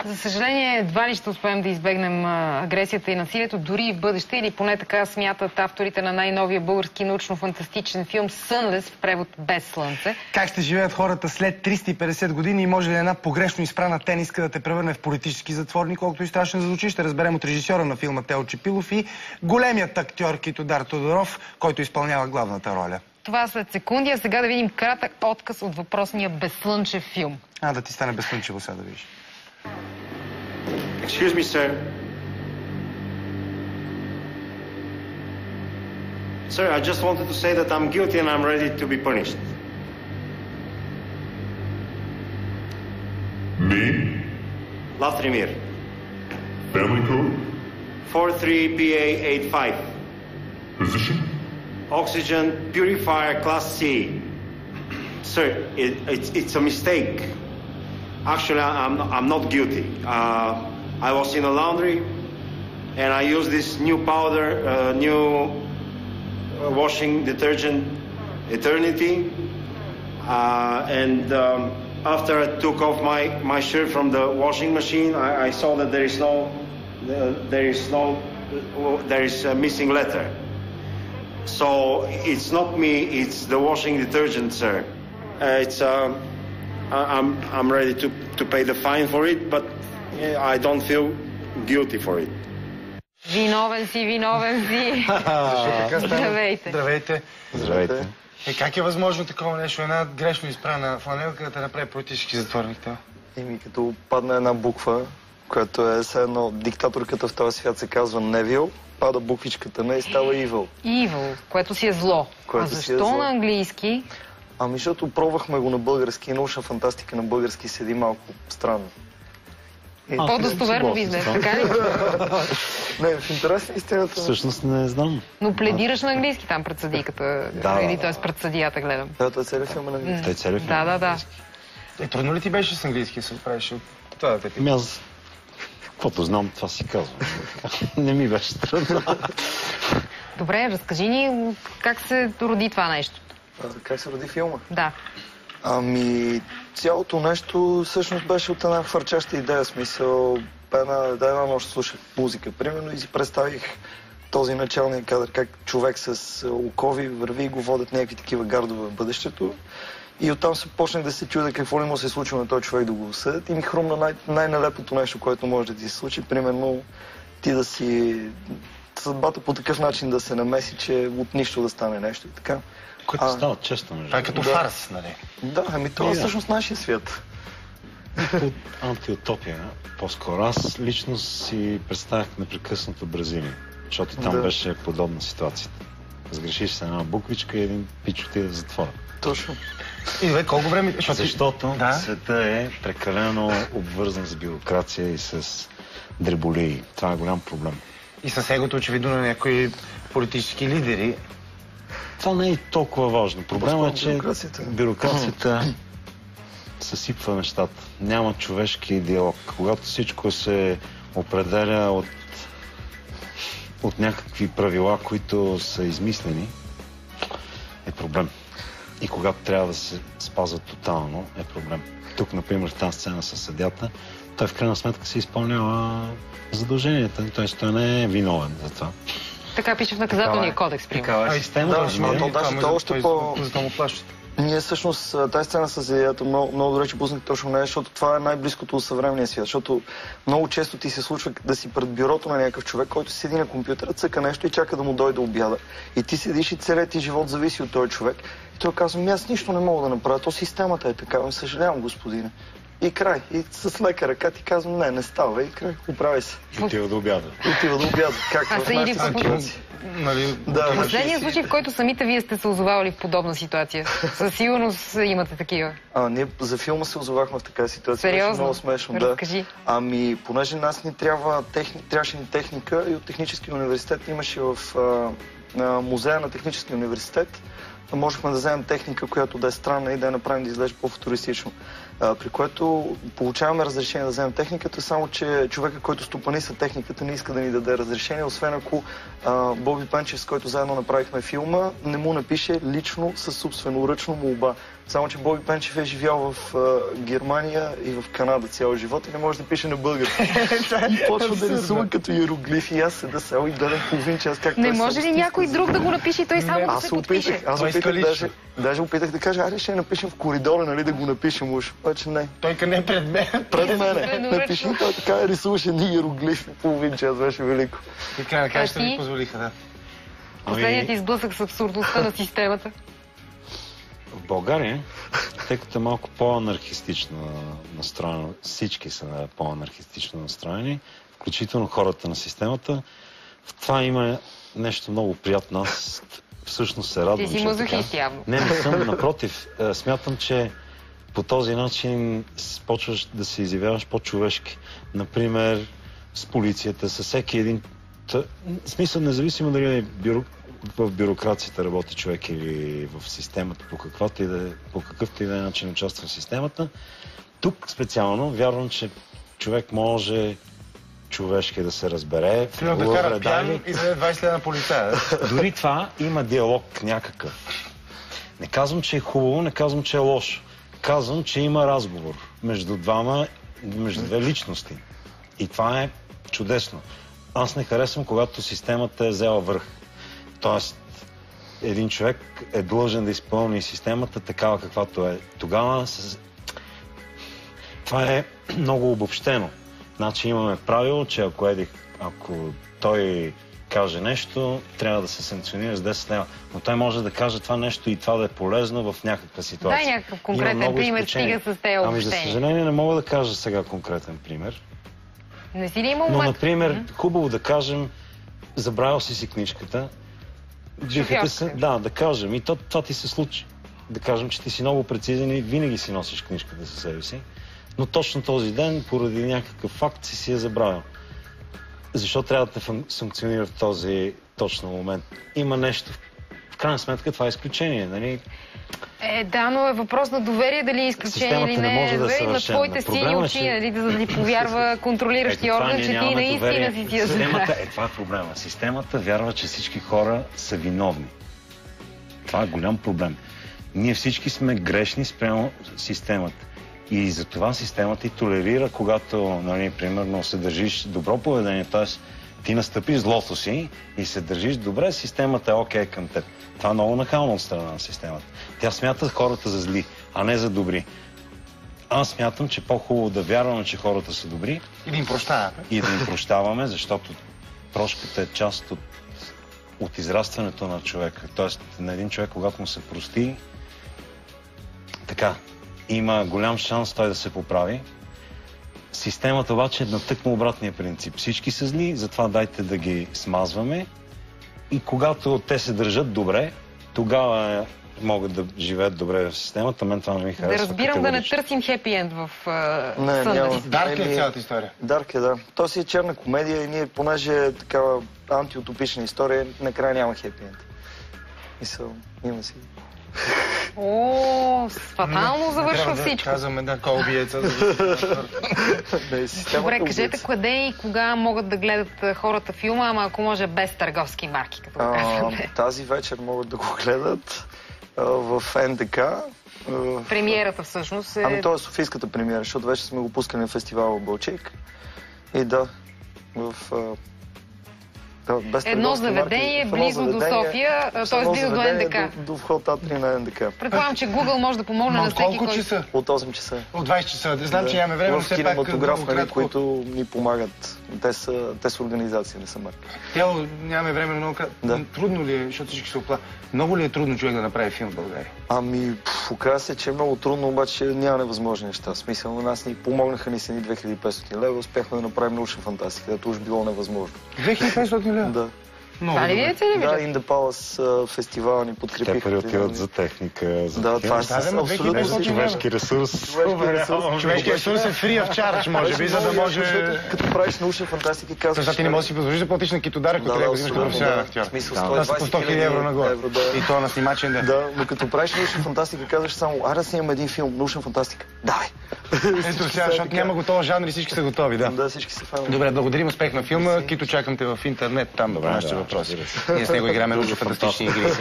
За съжаление, едва ли ще успеем да избегнем агресията и насилието, дори и в бъдеще, или поне така смятат авторите на най-новия български научно-фантастичен филм "Сънлес", в превод "Без слънце". Как ще живеят хората след 350 години и може ли една погрешно изпрана тениска да те превърне в политически затворник, колкото и страшно звучи? Ще разберем от режисьора на филма Тео Чепилов и големият актьор Китодар Тодоров, който изпълнява главната роля. Това след секунди, а сега да видим кратък отказ от въпросния безслънчев филм. Да ти стане безслънчево сега да видиш. Excuse me, sir. Sir, I just wanted to say that I'm guilty and I'm ready to be punished. Name? Latrimir. Family code? 43PA85. Position? Oxygen purifier class C. Sir, it's a mistake. Actually, I'm not guilty. I was in a laundry and I used this new powder, new washing detergent, Eternity. After I took off my shirt from the washing machine, I saw that there is a missing letter. So it's not me, it's the washing detergent, sir. I'm ready to pay the fine for it, but I don't feel guilty for it. Виновен си. Здравейте. Здравейте. Здравейте. Как е възможно такова нещо? Една грешно изпрана фланелка да те направи политически затворник? Като падна една буква, която е все едно диктаторката в този свят се казва Невил, пада буквичката не и става Evil. Evil, което си е зло. Защо на английски? Защото пробвахме го на български и научна фантастика на български седи малко странно. По-достоверно ви изглежда, така ли? Не, в интерес на истината. Всъщност не знам. Но пледираш на английски там пред съдийката, или т.е. пред съдията гледам. Да, той целият филм е на английски. Да. Трудно ли ти беше с английски да се оправиш от това да те питам? Аз, каквото знам, това си казвам. Не ми беше трудно. Добре, разкажи ни как се роди това нещо. Как се роди филма? Да. Цялото нещо всъщност беше от една хвърчаща идея, смисъл. Една нощ слушах музика, примерно, и си представих този началния кадър, как човек с окови върви и го водят някакви такива гардове в бъдещето. И оттам се почнах да се чудя какво ли му се е случило на този човек да го осъдят. И ми хрумна най-налепото нещо, което може да ти се случи. Примерно ти да си съдбата по такъв начин да се намеси, че от нищо да стане нещо и така. Което става често, между. Това е като фарс, нали? Да, това е всъщност нашия свят. Антиутопия, по-скоро. Аз лично си представях непрекъснато Бразилия, защото там беше подобна ситуация. Сгрешиш се една буквичка и един пич отиде в затвора. Точно. И колко време... Защото света е прекалено обвързан с бюрокрация и с дреболии. Това е голям проблем. И с егото, очевидно, на някои политически лидери. Това не е толкова важно. Проблемът е, че бюрокрацията съсипва нещата. Няма човешки диалог. Когато всичко се определя от някакви правила, които са измислени, е проблем. И когато трябва да се спазват тотално, е проблем. Тук, например, в тази сцена със съдията, той в крайна сметка се изпълнява задълженията. Т.е. той не е виновен за това. Така пише в наказателния кодекс, примерно. Даже още по... Ние всъщност тази сцена с идеята много добре, че пуснах точно нея, защото това е най-близкото от съвременния свят. Защото много често ти се случва да си пред бюрото на някакъв човек, който седи на компютъра, цъка нещо и чака да му дойде обяда. И ти седиш и целият ти живот зависи от този човек. И той казва, аз нищо не мога да направя, то системата е такава, съжалявам, господине. И край. И с лека ръка ти казвам, не става. И край, оправи се. Отива да обяда. Както в нашите ситуации. Последният случай, в който самите вие сте се озовавали в подобна ситуация. Със сигурност имате такива. Ние за филма се озовахме в такава ситуация. Сериозно? Много смешно, Разкажи. Понеже нас ни трябваше ни техника и от Техническия университет имаше в музея на Техническия университет. Можехме да вземем техника, която да е странна и да я направим да изглежда по-футуристично. При което получаваме разрешение да вземем техниката, само че човека, който стопаниса техниката, не иска да ни даде разрешение, освен ако Боби Пенчев, с който заедно направихме филма, не му напише лично със собственоръчно молба. Само че Боби Пенчев е живял в Германия и в Канада цял живот и не може да пише на български. И почва да рисува като иероглифи и аз седа само и гледам половин час как не може ли някой друг да го напише и той само да се подпише? Аз даже опитах да кажа, аре ще напишем в коридора, нали, да го напишем уж. Обаче не. Той къде е пред мен? Пред мене. Напишем, той така рисуваше едни иероглифи половин час, беше велико. И край на краищата ми позволиха, да. Последният изблъсък с абсурдността на системата. В България, тъй като е малко по-анархистично настроено, всички са по-анархистично настроени, включително хората на системата, в това има нещо много приятно. Аз всъщност се радвам, че си мазохист явно. Не съм, напротив. Смятам, че по този начин почваш да се изявяваш по-човешки. Например, с полицията, с всеки един... В смисъл, независимо дали в бюрокрацията работи човек или в системата, по какъвто и да е начин участва в системата. Тук специално вярвам, че човек може човешки да се разбере. Примерно да кара пиян и за 20 лева на полицая. Дори това има диалог някакъв. Не казвам, че е хубаво, не казвам, че е лошо. Казвам, че има разговор между две личности. И това е чудесно. Аз не харесвам, когато системата е взела върх. Тоест, един човек е длъжен да изпълни системата такава каквато е. Тогава това е много обобщено. Значи имаме правило, че ако той каже нещо, трябва да се санкционира с 10 лева. Но той може да каже това нещо и това да е полезно в някаква ситуация. Дай някакъв конкретен пример, стига с тези обобщения. Ами за съжаление не мога да кажа сега конкретен пример. Не си ли имал момент? Но, например, хубаво да кажем, забравил си книжката, да кажем. И това ти се случи. Да кажем, че ти си много прецизен и винаги си носиш книжката със себе си. Но точно този ден, поради някакъв факт, си я забравил. Защо трябва да те санкционира в този точно момент? Има нещо. В крайна сметка това е изключение, нали? Да, но е въпрос на доверие, дали е изключение или не. Може да на твоите сини очи, нали, за да ти повярва контролиращия орган, че ти наистина си я знаеш. Това е проблема. Системата вярва, че всички хора са виновни. Това е голям проблем. Ние всички сме грешни спрямо системата. И затова системата и толерира, когато, нали, примерно, се държиш добро поведение, т.е. ти настъпиш злото си и се държиш добре, системата е окей към теб. Това е много нахално от страна на системата. Тя смята хората за зли, а не за добри. Аз смятам, че по-хубаво да вярваме, че хората са добри. И да им прощаваме. И да им прощаваме, защото прошката е част от израстването на човека. Тоест, на един човек, когато му се прости, така, има голям шанс той да се поправи. Системата обаче е натъкна обратния принцип. Всички са зли, затова дайте да ги смазваме. И когато те се държат добре, тогава могат да живеят добре в системата. Мен това ми харесва. Да разбирам да не търсим хепи енд в Сънлес. Дарк е цялата история? Дарк е, да. То си е черна комедия и ние, понеже е такава антиутопична история, накрая няма хепи енд. Мисъл, има си. Фатално завършва всичко. Казваме, да, кой убиеца. Добре, кажете къде и кога могат да гледат хората филма, ама ако може без търговски марки, като го казваме. Тази вечер могат да го гледат в НДК. Премиерата всъщност е... Ами то е Софийската премиера, защото вече сме го пускали на фестивала Балчик. И да, в... Едно заведение близо до София, т.е. близо до НДК. До вход А3 на НДК. Предполагам, че Google може да помогне на всеки, който... Колко часа? От 8 часа. От 20 часа. Знам, че нямаме време, но все пак... В кинематограф, които ни помагат. Те са организации, не са марки. Тяло, нямаме време, много кратко. Трудно ли е, защото всички се оплават? Много ли е трудно човек да направи филм в България? Ами, оказа се, че е много трудно, обаче няма невъзможни неща. В смисъл, на нас ни помогнаха ни с едни 2500 лева, успяхме да направим научна фантастика, което уж било невъзможно. 2500 лева? Да. Това ли видите ли? Да, In the Palace фестивала ни подкрепиха. Те пари отиват за техника, за да, това е абсолютно човешки ресурс. Човешки ресурс е free of charge, може би, за да може... Като правиш научна фантастика, казваш... Защото ти не можеш да си позволиш да платиш на Китодар, ако трябва да взимаш професионален актьор. В смисъл, 120 000 евро нагоре. И то на снимачен ден. Да, но като правиш научна фантастика, казваш само, да снимам един филм, научна фантастика. Давай! Ето сега, защото няма готова жанр и всички са готови, да. Да, всички са фанали. Добре, благодарим, успех на филма. Кито, чакам те в интернет, там да нашите въпроси. Ние с него играме научно фантастични игри.